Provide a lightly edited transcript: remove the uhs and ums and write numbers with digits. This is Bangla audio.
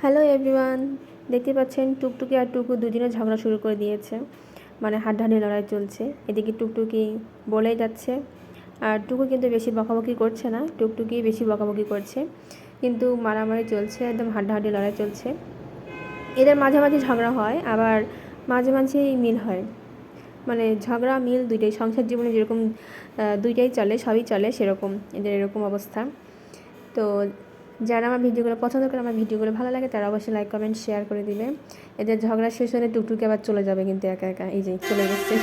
হ্যালো এভরিওয়ান, দেখতে পাচ্ছেন টুকটুকি আর টুকু দুদিনে ঝগড়া শুরু করে দিয়েছে। মানে হাড্ডাহাড্ডি লড়াই চলছে। এদিকে টুকটুকি বলেই যাচ্ছে, আর টুকু কিন্তু বেশি বকাবকি করছে না, টুকটুকি বেশি বকাবকি করছে, কিন্তু মারামারি চলছে, একদম হাড্ডাহাড্ডি লড়াই চলছে। এদের মাঝে মাঝে ঝগড়া হয়, আবার মাঝে মাঝেই মিল হয়। মানে ঝগড়া মিল দুইটাই, সংসার জীবনে যেরকম দুইটাই চলে, সবই চলে, সেরকম এদের এরকম অবস্থা। তো যারা আমার ভিডিওগুলো পছন্দ করে, আমার ভিডিওগুলো ভালো লাগে, তারা অবশ্যই লাইক কমেন্ট শেয়ার করে দিবে। এদের ঝগড়া শেষ হলে টুকটুকি আবার চলে যাবে কিন্তু একা একা, এই যে চলে গেছে।